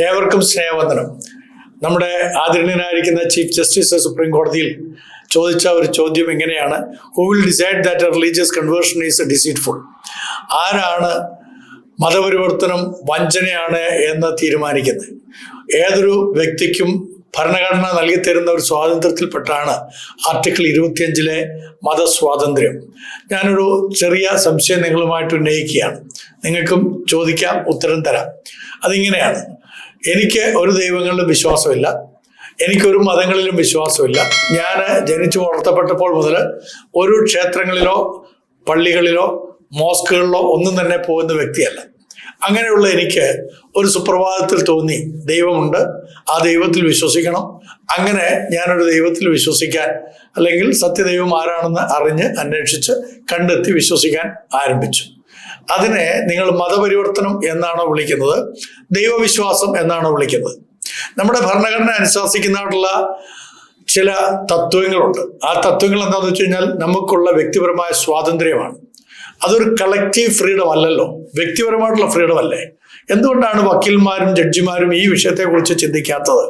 ഏവർക്കും സ്നേഹവന്ദനം. നമ്മുടെ ആദരണീയനായിരിക്കുന്ന ചീഫ് ജസ്റ്റിസ് സുപ്രീം കോടതിയിൽ ചോദിച്ച ഒരു ചോദ്യം ഇങ്ങനെയാണ്: who will decide that A religious conversion is deceitful? ആരാണ് മതപരിവർത്തനം വഞ്ചനയാണ് എന്ന് തീരുമാനിക്കുന്നത്? ഏതൊരു വ്യക്തിക്കും ഭരണഘടന നൽകിത്തരുന്ന ഒരു സ്വാതന്ത്ര്യത്തിൽപ്പെട്ടാണ് ആർട്ടിക്കിൾ 25 മതസ്വാതന്ത്ര്യം. ഞാനൊരു ചെറിയ സംശയം നിങ്ങളുമായിട്ട് ഉന്നയിക്കുകയാണ്. നിങ്ങൾക്കും ചോദിക്കാം, ഉത്തരം തരാം. അതിങ്ങനെയാണ്: എനിക്ക് ഒരു ദൈവങ്ങളിലും വിശ്വാസമില്ല, എനിക്കൊരു മതങ്ങളിലും വിശ്വാസമില്ല. ഞാൻ ജനിച്ചു വളർത്തപ്പെട്ടപ്പോൾ മുതൽ ഒരു ക്ഷേത്രങ്ങളിലോ പള്ളികളിലോ മോസ്കുകളിലോ ഒന്നും തന്നെ പോകുന്ന വ്യക്തിയല്ല. അങ്ങനെയുള്ള എനിക്ക് ഒരു സുപ്രഭാതത്തിൽ തോന്നി ദൈവമുണ്ട്, ആ ദൈവത്തിൽ വിശ്വസിക്കണം. അങ്ങനെ ഞാനൊരു ദൈവത്തിൽ വിശ്വസിക്കാൻ, അല്ലെങ്കിൽ സത്യദൈവം ആരാണെന്ന് അറിഞ്ഞ് അന്വേഷിച്ച് കണ്ടെത്തി വിശ്വസിക്കാൻ ആരംഭിച്ചു. അതിനെ നിങ്ങൾ മതപരിവർത്തനം എന്നാണോ വിളിക്കുന്നത്, ദൈവവിശ്വാസം എന്നാണോ വിളിക്കുന്നത്? നമ്മുടെ ഭരണഘടന അനുശാസിക്കുന്നതായിട്ടുള്ള ചില തത്വങ്ങളുണ്ട്. ആ തത്വങ്ങൾ എന്താണെന്ന് വെച്ച് കഴിഞ്ഞാൽ നമുക്കുള്ള വ്യക്തിപരമായ സ്വാതന്ത്ര്യമാണ്. അതൊരു കളക്റ്റീവ് ഫ്രീഡം അല്ലല്ലോ, വ്യക്തിപരമായിട്ടുള്ള ഫ്രീഡം അല്ലേ? എന്തുകൊണ്ടാണ് വക്കീൽമാരും ജഡ്ജിമാരും ഈ വിഷയത്തെക്കുറിച്ച് ചിന്തിക്കാത്തത്?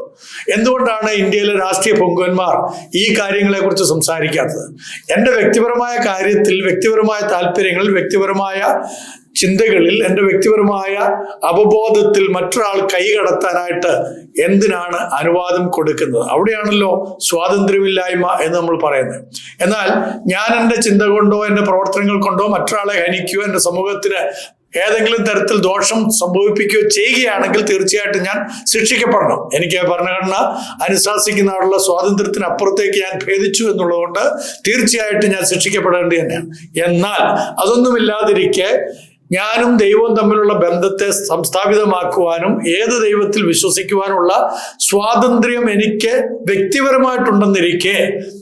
എന്തുകൊണ്ടാണ് ഇന്ത്യയിലെ രാഷ്ട്രീയ പൊങ്കുവന്മാർ ഈ കാര്യങ്ങളെക്കുറിച്ച് സംസാരിക്കാത്തത്? എൻ്റെ വ്യക്തിപരമായ കാര്യത്തിൽ, വ്യക്തിപരമായ താല്പര്യങ്ങളിൽ, വ്യക്തിപരമായ ചിന്തകളിൽ, എൻ്റെ വ്യക്തിപരമായ അവബോധത്തിൽ മറ്റൊരാൾ കൈകടത്താനായിട്ട് എന്തിനാണ് അനുവാദം കൊടുക്കുന്നത്? അവിടെയാണല്ലോ സ്വാതന്ത്ര്യമില്ലായ്മ എന്ന് നമ്മൾ പറയുന്നത്. എന്നാൽ ഞാൻ എൻ്റെ ചിന്ത കൊണ്ടോ എൻ്റെ പ്രവർത്തനങ്ങൾ കൊണ്ടോ മറ്റൊരാളെ ഹനിക്കുകയോ എൻ്റെ സമൂഹത്തിന് ഏതെങ്കിലും തരത്തിൽ ദോഷം സംഭവിപ്പിക്കുകയോ ചെയ്യുകയാണെങ്കിൽ തീർച്ചയായിട്ടും ഞാൻ ശിക്ഷിക്കപ്പെടണം. എനിക്ക് ഭരണഘടന അനുശാസിക്കുന്നതിനുള്ള സ്വാതന്ത്ര്യത്തിന് അപ്പുറത്തേക്ക് ഞാൻ ഭേദിച്ചു എന്നുള്ളതുകൊണ്ട് തീർച്ചയായിട്ടും ഞാൻ ശിക്ഷിക്കപ്പെടേണ്ടത് തന്നെയാണ്. എന്നാൽ അതൊന്നുമില്ലാതിരിക്കെ ഞാനും ദൈവവും തമ്മിലുള്ള ബന്ധത്തെ സംസ്ഥാപിതമാക്കുവാനും ഏത് ദൈവത്തിൽ വിശ്വസിക്കുവാനുള്ള സ്വാതന്ത്ര്യം എനിക്ക് വ്യക്തിപരമായിട്ടുണ്ടെന്നിരിക്കെ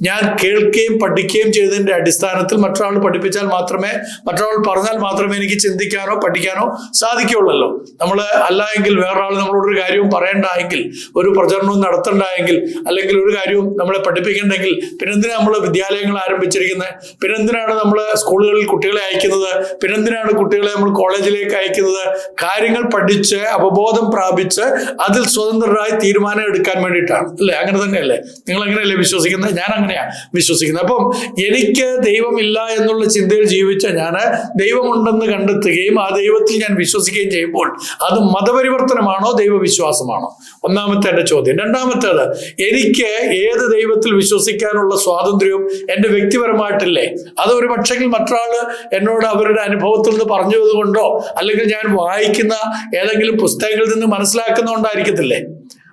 ഞാൻ കേൾക്കുകയും പഠിക്കുകയും ചെയ്തതിൻ്റെ അടിസ്ഥാനത്തിൽ മറ്റൊരാൾ പഠിപ്പിച്ചാൽ മാത്രമേ, മറ്റൊരാൾ പറഞ്ഞാൽ മാത്രമേ എനിക്ക് ചിന്തിക്കാനോ പഠിക്കാനോ സാധിക്കുകയുള്ളല്ലോ. നമ്മൾ അല്ല എങ്കിൽ, വേറൊരാൾ നമ്മളോടൊരു കാര്യവും പറയണ്ടായെങ്കിൽ, ഒരു പ്രചരണവും നടത്തണ്ടായെങ്കിൽ, അല്ലെങ്കിൽ ഒരു കാര്യവും നമ്മളെ പഠിപ്പിക്കണ്ടെങ്കിൽ പിന്നെന്തിനാണ് നമ്മൾ വിദ്യാലയങ്ങൾ ആരംഭിച്ചിരിക്കുന്നത്? പിന്നെന്തിനാണ് നമ്മൾ സ്കൂളുകളിൽ കുട്ടികളെ അയക്കുന്നത്? പിന്നെന്തിനാണ് കുട്ടികളെ നമ്മൾ കോളേജിലേക്ക് അയക്കുന്നത്? കാര്യങ്ങൾ പഠിച്ച് അവബോധം പ്രാപിച്ച് അതിൽ സ്വതന്ത്രരായി തീരുമാനം എടുക്കാൻ വേണ്ടിയിട്ടാണ്, അല്ലേ? അങ്ങനെ തന്നെയല്ലേ? നിങ്ങൾ അങ്ങനെയല്ലേ വിശ്വസിക്കുന്നത്? ഞാൻ അങ്ങനെയാണ് വിശ്വസിക്കുന്നത്. അപ്പം എനിക്ക് ദൈവമില്ല എന്നുള്ള ചിന്തയിൽ ജീവിച്ച ഞാൻ ദൈവമുണ്ടെന്ന് കണ്ടെത്തുകയും ആ ദൈവത്തിൽ ഞാൻ വിശ്വസിക്കുകയും ചെയ്യുമ്പോൾ അത് മതപരിവർത്തനമാണോ ദൈവവിശ്വാസമാണോ? ഒന്നാമത്തെ എൻ്റെ ചോദ്യം. രണ്ടാമത്തേത്, എനിക്ക് ഏത് ദൈവത്തിൽ വിശ്വസിക്കാനുള്ള സ്വാതന്ത്ര്യവും എൻ്റെ വ്യക്തിപരമായിട്ടില്ലേ? അത് ഒരു പക്ഷെങ്കിൽ മറ്റൊരാൾ എന്നോട് അവരുടെ അനുഭവത്തിൽ നിന്ന് പറഞ്ഞു കൊണ്ടോ അല്ലെങ്കിൽ ഞാൻ വായിക്കുന്ന ഏതെങ്കിലും പുസ്തകങ്ങളിൽ നിന്ന് മനസ്സിലാക്കുന്നതുകൊണ്ടായിരിക്കത്തില്ലേ?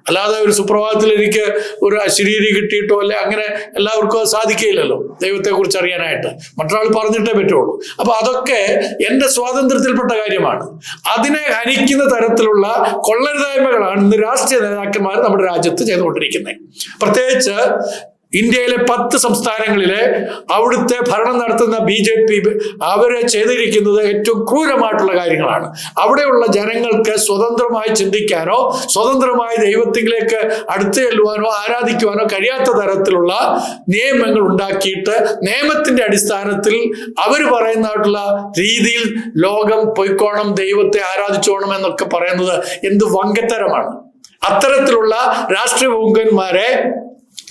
അല്ലാതെ ഒരു സുപ്രഭാതത്തിൽ എനിക്ക് ഒരു അശരീരി കിട്ടിയിട്ടോ അല്ലെ അങ്ങനെ എല്ലാവർക്കും അത് സാധിക്കുകയില്ലല്ലോ ദൈവത്തെക്കുറിച്ച് അറിയാനായിട്ട്. മറ്റൊരാൾ പറഞ്ഞിട്ടേ പറ്റുള്ളൂ. അപ്പൊ അതൊക്കെ എൻ്റെ സ്വാതന്ത്ര്യത്തിൽപ്പെട്ട കാര്യമാണ്. അതിനെ ഹനിക്കുന്ന തരത്തിലുള്ള കൊള്ളരുതായ്മകളാണ് ഇന്ന് രാഷ്ട്രീയ നേതാക്കന്മാർ നമ്മുടെ രാജ്യത്ത് ചെയ്തുകൊണ്ടിരിക്കുന്നത്. പ്രത്യേകിച്ച് ഇന്ത്യയിലെ 10 സംസ്ഥാനങ്ങളിലെ അവിടുത്തെ ഭരണം നടത്തുന്ന BJP അവരെ ചെയ്തിരിക്കുന്നത് ഏറ്റവും ക്രൂരമായിട്ടുള്ള കാര്യങ്ങളാണ്. അവിടെയുള്ള ജനങ്ങൾക്ക് സ്വതന്ത്രമായി ചിന്തിക്കാനോ സ്വതന്ത്രമായി ദൈവത്തിലേക്ക് അടുത്ത് ചെല്ലുവാനോ ആരാധിക്കുവാനോ കഴിയാത്ത തരത്തിലുള്ള നിയമങ്ങൾ ഉണ്ടാക്കിയിട്ട് നിയമത്തിന്റെ അടിസ്ഥാനത്തിൽ അവർ പറയുന്നതായിട്ടുള്ള രീതിയിൽ ലോകം പൊയ്ക്കോണം, ദൈവത്തെ ആരാധിച്ചോണം എന്നൊക്കെ പറയുന്നത് എന്ത് വങ്കത്തരമാണ്. അത്തരത്തിലുള്ള രാഷ്ട്രീയ പൊങ്കന്മാരെ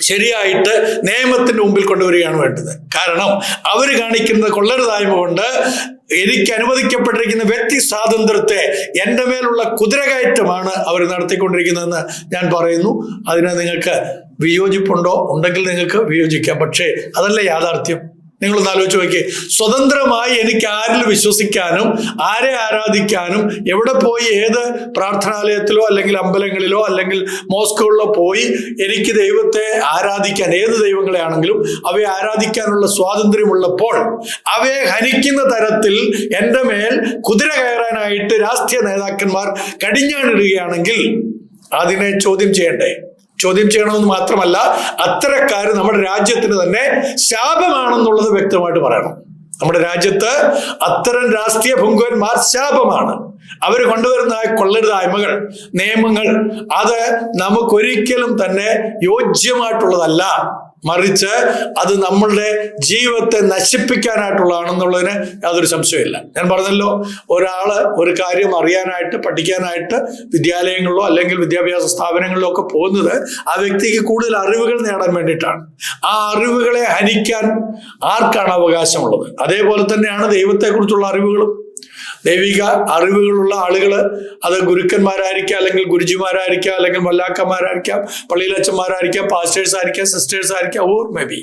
ശരിയായിട്ട് നിയമത്തിന്റെ മുമ്പിൽ കൊണ്ടുവരികയാണ് വേണ്ടത്. കാരണം അവർ കാണിക്കുന്ന കൊള്ളരുതായ്മ കൊണ്ട് എനിക്ക് അനുവദിക്കപ്പെട്ടിരിക്കുന്ന വ്യക്തി സ്വാതന്ത്ര്യത്തെ എൻ്റെ മേലുള്ള കുതിരകയറ്റമാണ് അവർ നടത്തിക്കൊണ്ടിരിക്കുന്നതെന്ന് ഞാൻ പറയുന്നു. അതിന് നിങ്ങൾക്ക് വിയോജിപ്പുണ്ടോ? ഉണ്ടെങ്കിൽ നിങ്ങൾക്ക് വിയോജിക്കാം. പക്ഷേ അതല്ല യാഥാർത്ഥ്യം. നിങ്ങളൊന്ന് ആലോചിച്ച് നോക്കിയേ. സ്വതന്ത്രമായി എനിക്ക് ആരിൽ വിശ്വസിക്കാനും ആരെ ആരാധിക്കാനും എവിടെ പോയി ഏത് പ്രാർത്ഥനാലയത്തിലോ അല്ലെങ്കിൽ അമ്പലങ്ങളിലോ അല്ലെങ്കിൽ മോസ്കുകളിലോ പോയി എനിക്ക് ദൈവത്തെ ആരാധിക്കാൻ, ഏത് ദൈവങ്ങളെ ആണെങ്കിലും അവയെ ആരാധിക്കാനുള്ള സ്വാതന്ത്ര്യമുള്ളപ്പോൾ അവയെ ഹനിക്കുന്ന തരത്തിൽ എൻ്റെ മേൽ കുതിര കയറാനായിട്ട് രാഷ്ട്രീയ നേതാക്കന്മാർ കടിഞ്ഞാണിടുകയാണെങ്കിൽ അതിനെ ചോദ്യം ചെയ്യണ്ടേ? ചോദ്യം ചെയ്യണമെന്ന് മാത്രമല്ല, അത്തരക്കാർ നമ്മുടെ രാജ്യത്തിന് തന്നെ ശാപമാണെന്നുള്ളത് വ്യക്തമായിട്ട് പറയണം. നമ്മുടെ രാജ്യത്ത് അത്തരം രാഷ്ട്രീയ പൊങ്കുവന്മാർ ശാപമാണ്. അവർ കൊണ്ടുവരുന്ന കൊള്ളരുതായ്മകൾ, നിയമങ്ങൾ അത് നമുക്കൊരിക്കലും തന്നെ യോജ്യമായിട്ടുള്ളതല്ല. മറിച്ച് അത് നമ്മളുടെ ജീവിതത്തെ നശിപ്പിക്കാനായിട്ടുള്ളതാണെന്നുള്ളതിന് യാതൊരു സംശയമില്ല. ഞാൻ പറഞ്ഞല്ലോ, ഒരാള് ഒരു കാര്യം അറിയാനായിട്ട് പഠിക്കാനായിട്ട് വിദ്യാലയങ്ങളിലോ അല്ലെങ്കിൽ വിദ്യാഭ്യാസ സ്ഥാപനങ്ങളിലോ ഒക്കെ പോകുന്നത് ആ വ്യക്തിക്ക് കൂടുതൽ അറിവുകൾ നേടാൻ വേണ്ടിയിട്ടാണ്. ആ അറിവുകളെ ഹനിക്കാൻ ആർക്കാണ് അവകാശമുള്ളത്? അതേപോലെ തന്നെയാണ് ദൈവത്തെക്കുറിച്ചുള്ള അറിവുകളും. ദൈവിക അറിവുകളുള്ള ആളുകൾ, അത് ഗുരുക്കന്മാരായിരിക്കാം, അല്ലെങ്കിൽ ഗുരുജിമാരായിരിക്കാം, അല്ലെങ്കിൽ മല്ലാക്കന്മാരായിരിക്കാം, പള്ളിയിലച്ചന്മാരായിരിക്കാം, പാസ്റ്റേഴ്സ് ആയിരിക്കാം, സിസ്റ്റേഴ്സ് ആയിരിക്കാം, ഓർ മേ ബി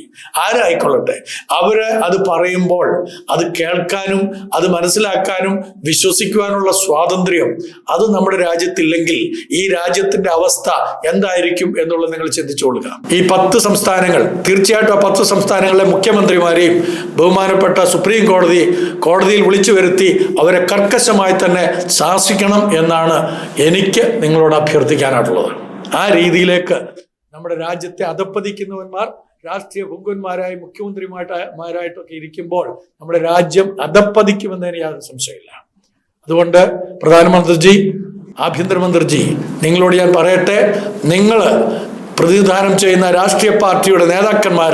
ആരായിക്കൊള്ളട്ടെ, അവര് അത് പറയുമ്പോൾ അത് കേൾക്കാനും അത് മനസ്സിലാക്കാനും വിശ്വസിക്കുവാനുള്ള സ്വാതന്ത്ര്യം അത് നമ്മുടെ രാജ്യത്തില്ലെങ്കിൽ ഈ രാജ്യത്തിന്റെ അവസ്ഥ എന്തായിരിക്കും എന്നുള്ളത് നിങ്ങൾ ചിന്തിച്ചുകൊള്ളുക. ഈ 10 സംസ്ഥാനങ്ങൾ, തീർച്ചയായിട്ടും ആ 10 സംസ്ഥാനങ്ങളിലെ മുഖ്യമന്ത്രിമാരെയും ബഹുമാനപ്പെട്ട സുപ്രീം കോടതിയിൽ വിളിച്ചു വരുത്തി അവരെ കർക്കശമായി തന്നെ ശാസിക്കണം എന്നാണ് എനിക്ക് നിങ്ങളോട് അഭ്യർത്ഥിക്കാനായിട്ടുള്ളത്. ആ രീതിയിലേക്ക് നമ്മുടെ രാജ്യത്തെ അധപ്പതിക്കുന്നവന്മാർ രാഷ്ട്രീയ പുങ്കന്മാരായി മുഖ്യമന്ത്രിമാരായിട്ടൊക്കെ ഇരിക്കുമ്പോൾ നമ്മുടെ രാജ്യം അധപ്പതിക്കുമെന്നതിന് യാതൊരു സംശയമില്ല. അതുകൊണ്ട് പ്രധാനമന്ത്രിജി, ആഭ്യന്തരമന്ത്രിജി, നിങ്ങളോട് ഞാൻ പറയട്ടെ, നിങ്ങൾ പ്രതിനിധാനം ചെയ്യുന്ന രാഷ്ട്രീയ പാർട്ടിയുടെ നേതാക്കന്മാർ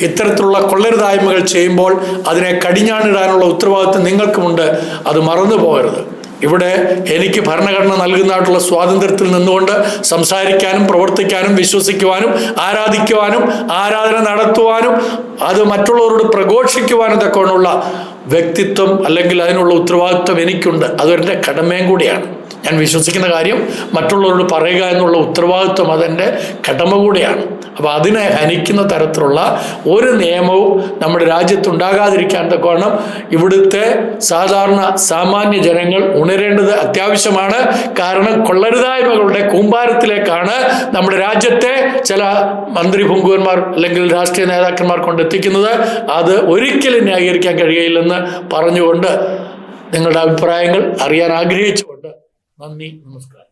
ഇത്തരത്തിലുള്ള കൊള്ളരുതായ്മകൾ ചെയ്യുമ്പോൾ അതിനെ കടിഞ്ഞാണിടാനുള്ള ഉത്തരവാദിത്വം നിങ്ങൾക്കുമുണ്ട്. അത് മറന്നു പോകരുത്. ഇവിടെ എനിക്ക് ഭരണഘടന നൽകുന്നതായിട്ടുള്ള സ്വാതന്ത്ര്യത്തിൽ നിന്നുകൊണ്ട് സംസാരിക്കാനും പ്രവർത്തിക്കാനും വിശ്വസിക്കുവാനും ആരാധിക്കുവാനും ആരാധന നടത്തുവാനും അത് മറ്റുള്ളവരോട് പ്രഘോഷിക്കുവാനും തക്കവണ്ണമുള്ള വ്യക്തിത്വം അല്ലെങ്കിൽ അതിനുള്ള ഉത്തരവാദിത്വം എനിക്കുണ്ട്. അതെൻ്റെ കടമയും കൂടിയാണ്. ഞാൻ വിശ്വസിക്കുന്ന കാര്യം മറ്റുള്ളവരോട് പറയുക എന്നുള്ള ഉത്തരവാദിത്വം അതെൻ്റെ കടമ കൂടിയാണ്. അപ്പോൾ അതിനെ ഹനിക്കുന്ന തരത്തിലുള്ള ഒരു നിയമവും നമ്മുടെ രാജ്യത്തുണ്ടാകാതിരിക്കാൻ തക്കവണ്ണം ഇവിടുത്തെ സാമാന്യ ജനങ്ങൾ ഉണരേണ്ടത് അത്യാവശ്യമാണ്. കാരണം കൊള്ളരുതായ്മകളുടെ കൂമ്പാരത്തിലേക്കാണ് നമ്മുടെ രാജ്യത്തെ ചില മന്ത്രി പുങ്കുവന്മാർ അല്ലെങ്കിൽ രാഷ്ട്രീയ നേതാക്കന്മാർ കൊണ്ടെത്തിക്കുന്നത്. അത് ഒരിക്കലും ന്യായീകരിക്കാൻ കഴിയില്ലെന്ന് പറഞ്ഞുകൊണ്ട് നിങ്ങളുടെ അഭിപ്രായങ്ങൾ അറിയാൻ ആഗ്രഹിച്ചുകൊണ്ട് നന്ദി, നമസ്കാരം.